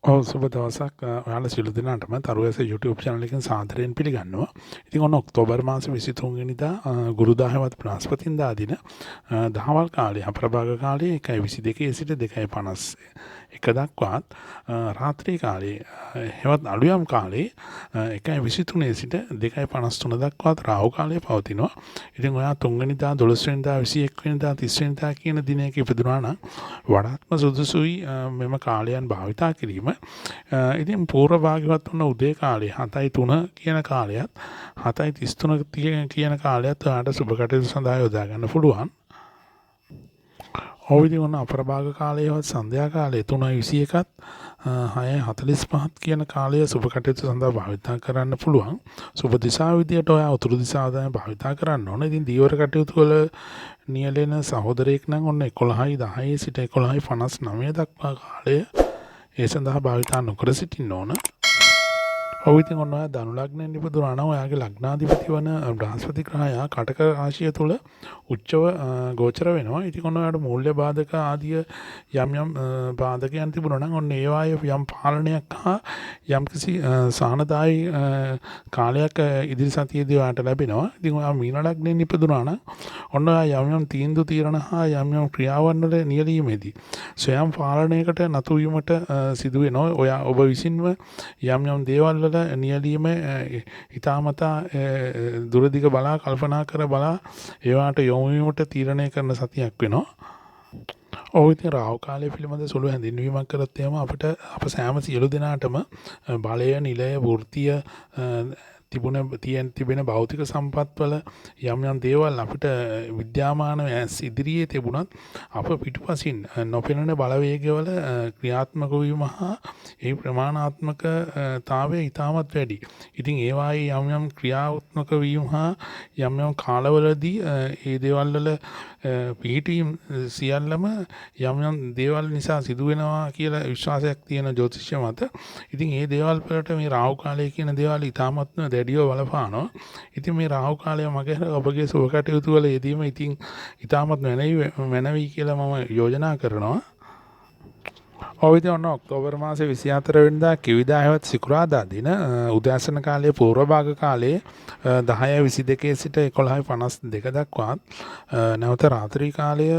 සුබ දවසක් ඔයාලා සියලු දෙනාටම තරුවැස YouTube channel එකෙන් සාදරයෙන් පිළිගන්නවා. ඉතින් ඔන්න ඔක්තෝබර් මාසේ 23 වෙනිදා ගුරුදා හෙවත් බ්‍රහස්පතින්දා දින දහවල් කාලේ අපරභාග කාලේ 1:22 සිට 2:51 දක්වාත් රාත්‍රී කාලේ හෙවත් අලුයම් කාලේ 1:23 සිට 2:53 දක්වාත් රාහු කාලය පවතිනවා. ඉතින් ඔයා 3 වෙනිදා 12 වෙනිදා 21 වෙනිදා 30 වෙනිදා කියන දිනයක ඉපදුනා නම් වඩාත්ම සුදුසුයි මෙම කාලයන් භාවිතා කිරීම. ඉතින් පූර්ව භාගවත් වන උදේ කාලේ 7:03 කියන කාලයත් 7:33 කියන කාලයත් ඔයාලට සුබ කටයුතු සඳහා යොදා ගන්න පුළුවන්. ඔවිදි වන අපරභාග කාලයේවත් සන්ධ්‍යා කාලයේ 3:21ත් 6:45ත් කියන කාලය සුබ කටයුතු සඳහා භාවිතා කරන්න පුළුවන්. සුබ දිශාව විදියට ඔයා උතුරු දිශාව තමයි භාවිතා කරන්න ඕන. ඉතින් දීවර කටයුතු වල නියැලෙන සහෝදරයෙක් නම් ඔන්න 11:10 සිට 11:59 දක්වා කාලය ඒ සඳහා භාවිතා නොකර සිටින්න ඕන. ඔව් ඉතින් ඔන්න ඔයා ධනු ලග්නයෙන් ඉපදුනා නම් ඔයාගේ ලග්නාධිපති වන බ්‍රහස්පති ග්‍රහයා කටක රාශිය තුල උච්චව ගෝචර වෙනවා. ඉතින් ඔන්න ඔයාට මූල්‍ය බාධක ආදී යම් බාධකයන් තිබුණා නම් ඔන්න ඒ වායේ යම් පාලනයක් හා යම්කිසි සාහනදායි කාලයක් ඉදිරි සතියේදී ඔයාට ලැබෙනවා. ඉතින් ඔයා මීන ලග්නයෙන් ඉපදුනා නම් ඔන්න ඔයා යම් තීන්දුව తీරන හා යම් ක්‍රියාවන් වල නියැලීමේදී ස්වයං පාලනයකට නතු වීමට සිදු වෙනවා. ඔයා ඔබ විසින්ම යම් දේවල් වල නියැලීම හිතාමතා දුරදිග බලා කල්පනා කර බලා ඒවාට යොමු වීමට තීරණය කරන සතියක් වෙනවා. ඔව් ඉතින් රාහු කාලය පිළිබඳ සුළු හැඳින්වීමක් කරත් එහෙම අපිට අප සෑම සියලු දෙනාටම බලය, නිලය, වෘත්තිය තිබෙන භෞතික සම්පත්වල යම් දේවල් අපිට විද්‍යාමාන ඉදිරියේ තිබුණත් අප පිටුපසින් නොපෙනෙන බලවේගවල ක්‍රියාත්මක වීම හා ඒ ප්‍රමාණාත්මකතාවය ඉතාමත් වැඩි. ඉතින් ඒ වායේ යම් ක්‍රියාත්මක වීම හා යම් කාලවලදී ඒ දේවල් වල පිහිටීම් සියල්ලම යම් දේවල් නිසා සිදු වෙනවා කියලා විශ්වාසයක් තියෙන ජ්‍යොතිෂ්‍ය මත. ඉතින් මේ දේවල් වලට මේ රාහු කාලය කියන දේවල් ඉතාමත්ම දැඩිව බලපානවා. ඉතින් මේ රාහු කාලය මගේ ඔබගේ සුබ කටයුතු වල යෙදීම ඉතින් ඉතාමත් මැනවි කියලා මම යෝජනා කරනවා. ඔව් ඉතින් ඔන්න ඔක්තෝබර් මාසේ 24 වෙනිදා කිවිදා හෙවත් සිකුරාදා දින උදෑසන කාලයේ පූර්ව භාග කාලයේ 10:22 සිට 11:52 දක්වාත් නැවත රාත්‍රී කාලයේ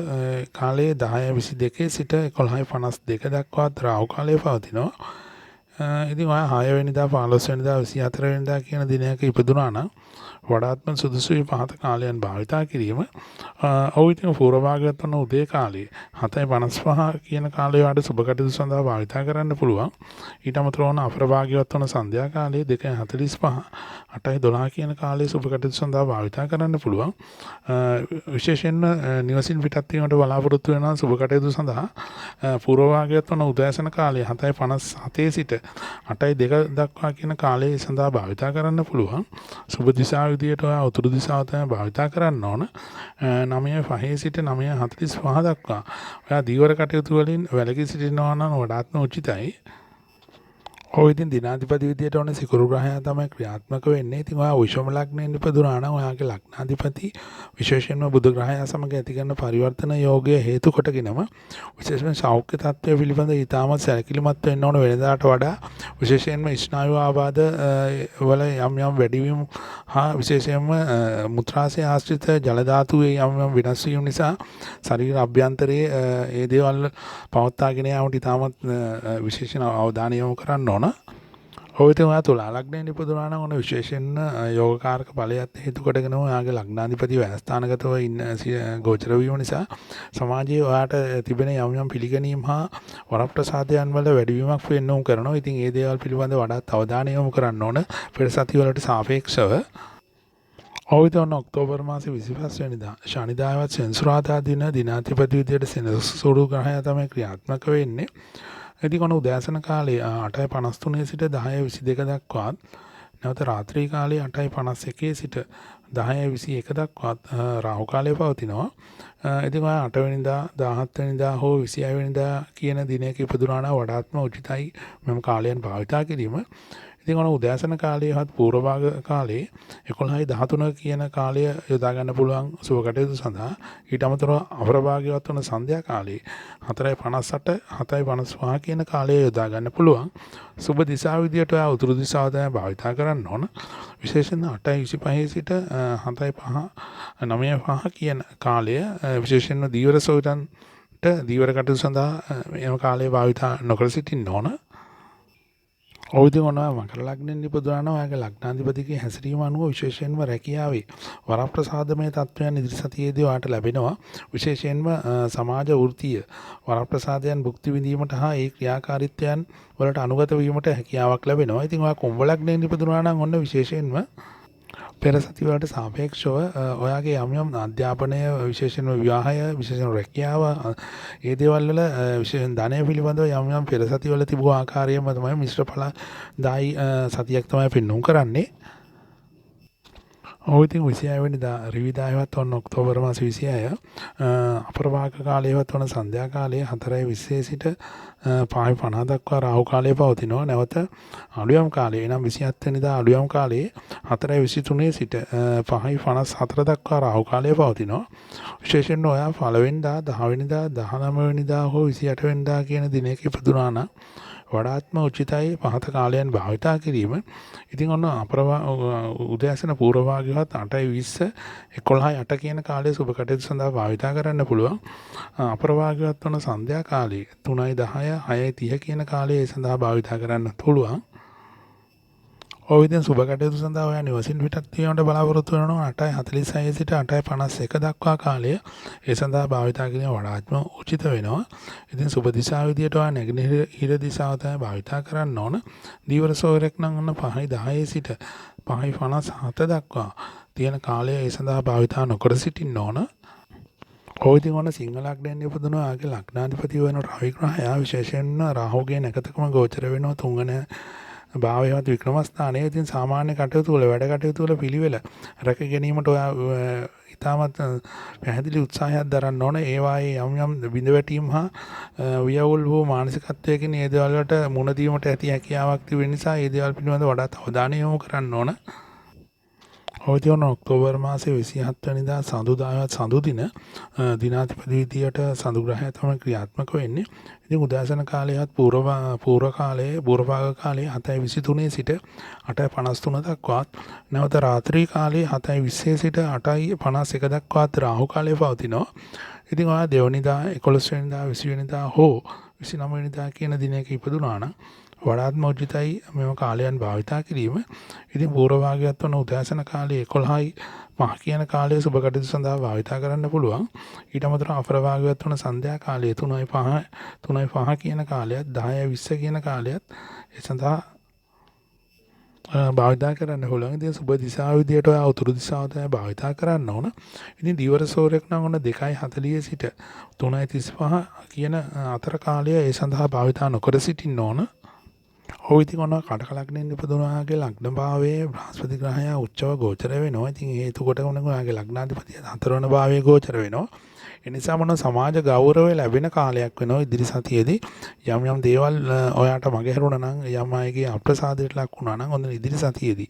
10:22 සිට 11:52 දක්වාත් රාහු කාලය පවතිනවා. ඉතින් ඔයා 6 වෙනිදා 15 වෙනිදා 24 වෙනිදා කියන දිනයක ඉපදුනා නම් වඩාත්ම සුදුසුයි පහත කාලයන් භාවිතා කිරීම. ඔව් ඉතින් පූර්ව භාගයත් වන උදේ කාලේ 7:55 කියන කාලය වලට සුබ කටයුතු සඳහා භාවිතා කරන්න පුළුවන්. ඊට අමතරව වන අපර භාගයත් වන සන්ධ්‍යා කාලයේ 2:45 8:12 කියන කාලයේ සුබ කටයුතු සඳහා භාවිතා කරන්න පුළුවන්. විශේෂයෙන්ම නිවසින් පිටත් වීමට බලාපොරොත්තු වෙන සුබ කටයුතු සඳහා පූර්ව භාගයත් වන උදෑසන කාලයේ 7:57 සිට 8:02 දක්වා කියන කාලයේ සඳහා භාවිතා කරන්න පුළුවන්. සුබ දිශාව විදියට ඔයා උතුරු දිශාව තමයි භාවිතා කරන්න ඕන. 9:05 සිට 9:45 දක්වා ඔයා දීවර කටයුතු වලින් වැළකී සිටිනවා නම් වඩාත්ම උචිතයි. ඔය ඉතින් දිනාධිපති විදියට ඕනේ සිකුරු ග්‍රහයා තමයි ක්‍රියාත්මක වෙන්නේ. ඉතින් ඔයා විෂම ලග්නයෙන් ඉපදුනා නම් ඔයාගේ ලග්නාධිපති විශේෂයෙන්ම බුධ ග්‍රහයා සමග ඇති කරන පරිවර්තන යෝගය හේතු කොටගෙනම විශේෂයෙන්ම සෞඛ්‍ය තත්ත්වය පිළිබඳ ඉතාමත් සැලකිලිමත් වෙන්න ඕන වෙනදාට වඩා. විශේෂයෙන්ම ස්නායු ආබාධ වල යම් වැඩිවීම හා විශේෂයෙන්ම මුත්‍රාශය ආශ්‍රිත ජල ධාතුවේ යම් වෙනස් වීම නිසා ශරීර අභ්‍යන්තරයේ ඒ දේවල් පවත්වාගෙන යාමට ඉතාමත් විශේෂ අවධානය යොමු කරන්න ඕන. ඔය ඉතින් ඔයා තුලා ලග්නයෙන් ඉපදුනා නම් ඔන්න විශේෂයෙන් යෝගකාරක බලයත් හේතු කොටගෙන ඔයාගේ ලග්නාධිපති ව්‍යස්ථානගතව ඉන්න ගෝචර වීම නිසා සමාජයේ ඔයාට තිබෙන යම් පිළිගැනීම් හා වරප්‍රසාදයන් වල වැඩිවීමක් වෙන්න කරනවා. ඉතින් ඒ දේවල් පිළිබඳව වඩාත් අවධානය යොමු කරන්න ඕන පෙර සතිවලට සාපේක්ෂව. ඔව් ඉතින් ඔක්තෝබර් මාසේ 25 වෙනිදා ශනිදායවත් සෙන්සුරාදා දින දිනාධිපති විදියට සෙනසුරු ග්‍රහයා තමයි ක්‍රියාත්මක වෙන්නේ. ඉතින් ඔන්න උදෑසන කාලේ 8:53 සිට 10:22 දක්වාත් නැවත රාත්‍රී කාලේ 8:51 සිට 10:21 දක්වාත් රාහු කාලය පවතිනවා. ඉතින් ඔය 8 වෙනිදා 17 වෙනිදා හෝ 26 වෙනිදා කියන දිනයක ඉපදුනා නම් වඩාත්ම උචිතයි මෙම කාලයන් භාවිතා කිරීම. ඉතින් ඔන උදෑසන කාලයේවත් පූර්ව භාග කාලේ 11:13 කියන කාලය යොදා ගන්න පුළුවන් සුබ කටයුතු සඳහා. ඊට අමතරව අපරභාගයවත් වන සන්ධ්‍යා කාලේ 4:58 7:55 කියන කාලය යොදා ගන්න පුළුවන්. සුබ දිශාව විදියට ඔයා උතුරු දිශාව තමයි භාවිතා කරන්න ඕන. විශේෂයෙන් 8:25 සිට 7:05 9:05 කියන කාලය විශේෂයෙන්ම දීවර සොයුරන්ට දීවර කටයුතු සඳහා එම කාලය භාවිතා නොකර සිටින්න ඕන. ඔවුද මොනවා මකර ලග්නෙන් ඉපදුනා නම් ඔයාගේ ලග්නාධිපතිගේ හැසිරීම අනුව විශේෂයෙන්ම රැකියාවේ වරප්‍රසාදමය තත්ත්වයන් ඉදිරි සතියේදී ඔයාලට ලැබෙනවා. විශේෂයෙන්ම සමාජ වෘත්තීය වරප්‍රසාදයන් භුක්ති විඳීමට හා ඒ ක්‍රියාකාරීත්වයන් වලට අනුගත වීමට හැකියාවක් ලැබෙනවා. ඉතින් ඔයා කුම්භ ලග්නෙන් ඉපදුනා නම් ඔන්න විශේෂයෙන්ම පෙර සතිවලට සාපේක්ෂව ඔයාගේ යම් අධ්‍යාපනය විශේෂයෙන්ම විවාහය විශේෂයෙන් රැකියාව ඒ දේවල් වල විශේෂයෙන් ධනය පිළිබඳව යම් පෙර සතිවල තිබූ ආකාරයම තමයි මිශ්‍ර ඵලදායි සතියක් තමයි පෙන්වුම් කරන්නේ. ඔය ඉතින් 26 වෙනිදා රිවිදායවත් වන ඔක්තෝබර් මාස 26 අපරභාග කාලයේවත් වන සන්ධ්‍යා කාලයේ 4:20 සිට 5:50 දක්වා රාහු කාලය පවතිනවා. නැවත අලුයම් කාලය එනම් 27 වෙනිදා අලුයම් කාලයේ 4:23 සිට 5:54 දක්වා රාහු කාලය පවතිනවා. විශේෂයෙන්ම ඔයා 1 වෙනිදා 10 වෙනිදා 19 වෙනිදා හෝ 28 වෙනිදා කියන දිනයක ඉපදුනා නම් වඩාත්ම උචිතයි පහත කාලයන් භාවිතා කිරීම. ඉතින් ඔන්න උදෑසන පූර්ව භාගයවත් 8:20 11:08 කියන කාලයේ සුබ කටයුතු සඳහා භාවිතා කරන්න පුළුවන්. අපරභාගයවත් වන සන්ධ්‍යා කාලයේ 3:10 6:30 කියන කාලයේ සඳහා භාවිතා කරන්න පුළුවන්. ඔය විදිහෙන් සුබ කටයුතු සඳහා ඔයා නිවසින් පිටත් වීමට බලාපොරොත්තු වෙනවා 8:46 සිට 8:51 දක්වා කාලය ඒ සඳහා භාවිතා කිරීම වඩාත්ම උචිත වෙනවා. ඉතින් සුබ දිශාව විදියට ඔයා නැගෙනහිර දිශාව තමයි භාවිතා කරන්න ඕන. දීවර සොයුරෙක් නම් ඔන්න 5:10 සිට 5:57 දක්වා තියෙන කාලය ඒ සඳහා භාවිතා නොකර සිටින්න ඕන. ඔය ඉතින් ඔන්න සිංහ ලග්නයෙන් ඉපදුන ආගේ ලග්නාධිපති වෙන රවි ග්‍රහයා විශේෂයෙන්ම රාහුගේ නැකතකම ගෝචර වෙනවා 3 වෙනි භාවයවත් වික්‍රමස්ථානයේ. ඉතින් සාමාන්‍ය කටයුතු වල වැඩ කටයුතු වල පිළිවෙල රැක ගැනීමට ඔයා ඉතාමත් පැහැදිලි උත්සාහයක් දරන්න ඕන. ඒවායේ යම් බිඳ වැටීම් හා ව්‍යවුල් වූ මානසිකත්වයකින් ඒ දේවල් වලට මුහුණ දීමට ඇති හැකියාවක් තිබෙන නිසා ඒ දේවල් පිළිබඳව වඩාත් අවධානය යොමු කරන්න ඕන. ඔවතිවන ඔක්තෝබර් මාසේ 27 වෙනිදා සඳුදායවත් සඳු දින දිනාධිපති විදියට සඳු ග්‍රහය තමයි ක්‍රියාත්මක වෙන්නේ. ඉතින් උදෑසන කාලයේත් පූර්ව කාලයේ පූර්වභාග කාලයේ 7:23 සිට 8:53 දක්වාත් නැවත රාත්‍රී කාලයේ 7:20 සිට 8:51 දක්වාත් රාහු කාලය පවතිනවා. ඉතින් ඔයා දෙවනිදා 11 වෙනිදා 20 වෙනිදා හෝ 29 වෙනිදා කියන දිනයක ඉපදුනා නම් වඩාත්ම උචිතයි මෙම කාලයන් භාවිතා කිරීම. ඉතින් පූර්ව භාගයත් වන උදෑසන කාලයේ 11:05 කියන කාලයේ සුබ කටයුතු සඳහා භාවිතා කරන්න පුළුවන්. ඊට අමතරව අපර භාගයත් වන සන්ධ්‍යා කාලයේ 3:05 කියන කාලයත් 10:20 කියන කාලයත් ඒ සඳහා භාවිතා කරන්න පුළුවන්. ඉතින් සුබ දිශාව විදියට ඔයා උතුරු දිශාව තමයි භාවිතා කරන්න ඕන. ඉතින් දීවර සෝරයක් නම් ඔන්න 2:40 සිට 3:35 කියන අතර කාලය ඒ සඳහා භාවිතා නොකර සිටින්න ඕන. ඔය ඉතින් ඔන්න කටක ලග්නෙන් ඉපදුනාගේ ලග්න භාවයේ බ්‍රහස්පති ග්‍රහයා උච්චව ගෝචර වෙනවා. ඉතින් හේතු කොට ඔයාගේ ලග්නාධිපතිය 4 වෙනි භාවයේ ගෝචර වෙනවා. ඒ නිසා මොන සමාජ ගෞරවය ලැබෙන කාලයක් වෙනවා ඉදිරි සතියේදී. යම් දේවල් ඔයාට මගහැරුණා නම් යම් අයගේ අප්‍රසාදයට ලක් වුණා නම් ඔන්න ඉදිරි සතියේදී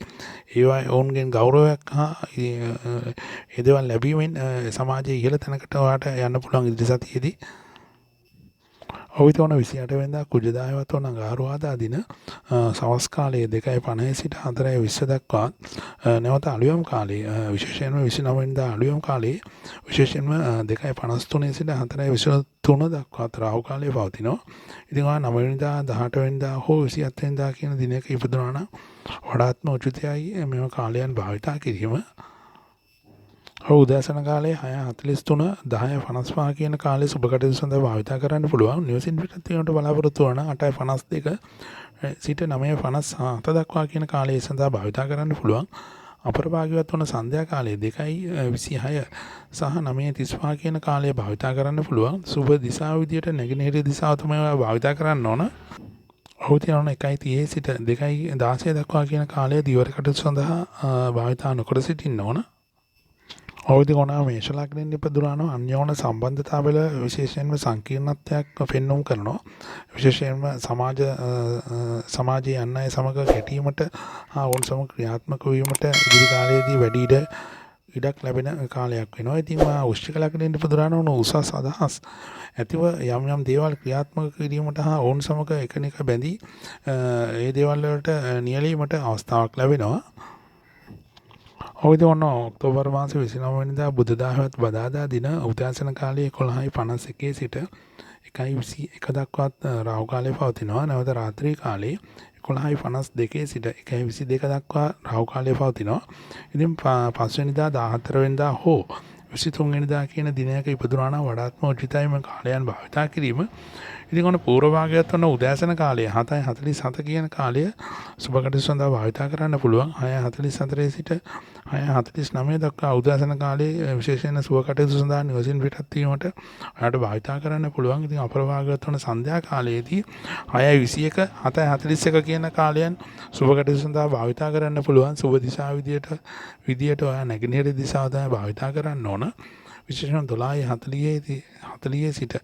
ඒවා ඔවුන්ගෙන් ගෞරවයක් හා ඒ දේවල් ලැබීමෙන් සමාජයේ ඉහළ තැනකට ඔයාට යන්න පුළුවන් ඉදිරි සතියේදී. ඔවිතවන 28 වෙනිදා කුජදායවත් වන අඟහරුවාදා දින සවස් කාලයේ 2:50 සිට 4:20 දක්වා නැවත අලුයම් කාලයේ විශේෂයෙන්ම 29 වෙනිදා අලුයම් කාලයේ විශේෂයෙන්ම 2:53 සිට 4:23 දක්වා රාහු කාලය පවතිනවා. ඉතින් ඔයා 9 වෙනිදා 18 වෙනිදා හෝ 27 වෙනිදා කියන දිනයක ඉපදුනා නම් වඩාත්ම උචිතයි මෙම කාලයන් භාවිතා කිරීම. උදෑසන කාලයේ 6:43 10:55 කියන කාලයේ සුබ කටයුතු සඳහා භාවිතා කරන්න පුළුවන්. නිවසින් පිටත් වීමට බලාපොරොත්තු වන 8:52 සිට 9:57 දක්වා කියන කාලයේ සඳහා භාවිතා කරන්න පුළුවන්. අපර භාගයවත් වන සන්ධ්‍යා කාලයේ 2:26 සහ 9:35 කියන කාලයේ භාවිතා කරන්න පුළුවන්. සුබ දිශාව විදියට නැගෙනහිර දිශාව තමයි භාවිතා කරන්න ඕන. ඔහුතියන 1:30 සිට 2:16 දක්වා කියන කාලයේ දිවර කටයුතු සඳහා භාවිතා නොකර සිටින්න ඕන. ඔයදී ගොනා මේෂ ලග්නෙන් ඉපදුනා නම් අන්‍යෝන්‍ය සම්බන්ධතාවල විශේෂයෙන්ම සංකීර්ණත්වයක් පෙන්වුම් කරනවා. විශේෂයෙන්ම සමාජයේ අන් අය සමග ගැටීමට හා ඔවුන් සමග ක්‍රියාත්මක වීමට ඉදිරි කාලයේදී වැඩි ඉඩක් ලැබෙන කාලයක් වෙනවා. ඉතින් වෘශ්චික ලග්නෙන් ඉපදුනා නම් උසස් අදහස් ඇතිව යම් දේවල් ක්‍රියාත්මක කිරීමට හා ඔවුන් සමග එකිනෙක බැඳී ඒ දේවල් වලට නියැලීමට අවස්ථාවක් ලැබෙනවා. ඔයදී ඔක්තෝබර් මාසේ 29 වෙනිදා බුධදාසවත් බදාදා දින උදෑසන කාලයේ 11:51 සිට 1:21 දක්වාත් රාහු කාලය පවතිනවා. නැවත රාත්‍රී කාලයේ 11:52 සිට 1:22 දක්වා රාහු කාලය පවතිනවා. ඉතින් පස්වෙනිදා 14 වෙනිදා හෝ 23 වෙනිදා කියන දිනයක ඉපදුනා නම් වඩාත්ම උචිතයි මේ කාලයන් භාවිතා කිරීම. ඉතින් ඔන්න පූර්ව භාගයත් ඔන්න උදෑසන කාලය 7:47 කියන කාලය සුබ කටයුතු සඳහා භාවිතා කරන්න පුළුවන්. 6:44 සිට 6:49 දක්වා උදෑසන කාලයේ විශේෂයෙන් සුබ කටයුතු සඳහා නිවසින් පිටත් වීමට ඔයාලට භාවිතා කරන්න පුළුවන්. ඉතින් අපර භාගයත් ඔන්න සන්ධ්‍යා කාලයේදී 6:21 7:41 කියන කාලයන් සුබ කටයුතු සඳහා භාවිතා කරන්න පුළුවන්. සුබ දිශා විදියට ඔයා නැගෙනහිර දිශාව තමයි භාවිතා කරන්න ඕන. විශේෂයෙන් 12:40 සිට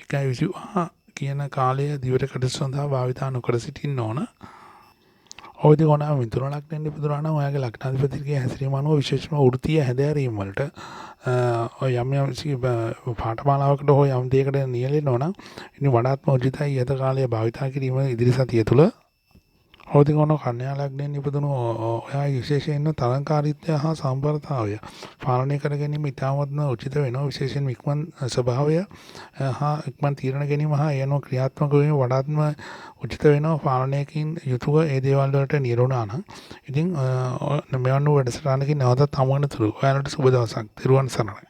1:25 කියන කාලය දිවට කටයුතු සඳහා භාවිතා නොකර සිටින්න ඕන. ඔයදී ගොනා මිථුන ලග්නෙන් ඉපදුනා නම් ඔයාගේ ලග්නාධිපතිගේ හැසිරීම අනුව විශේෂම වෘත්තීය හැදෑරීම් වලට යම් පාඨමාලාවකට හෝ යම් දෙයකට නියැලෙනවා නම් ඉතින් වඩාත්ම උචිතයි ඊට කාලය භාවිතා කිරීම ඉදිරි සතිය තුළ. ඔයදී ගොනා කන්‍යා ලග්නෙන් ඉපදුණු ඔයාගේ විශේෂයෙන්ම තරංකාරීත්වය හා සම්බරතාවය පාලනය කර ගැනීම ඉතාමත්ම උචිත වෙනවා. විශේෂයෙන් ඉක්මන් ස්වභාවය හා ඉක්මන් තීරණ ගැනීම හා ඒ අනුව ක්‍රියාත්මක වීම වඩාත්ම උචිත වෙනවා. පාලනයකින් යුතුව ඒ දේවල් වලට නිරුණා නම් ඉතින් මෙවන් වැඩසටහනකින් නැවතත් හමු වෙන තුරු ඔයාලට සුබ දවසක්. තිරුවන් සරණයි.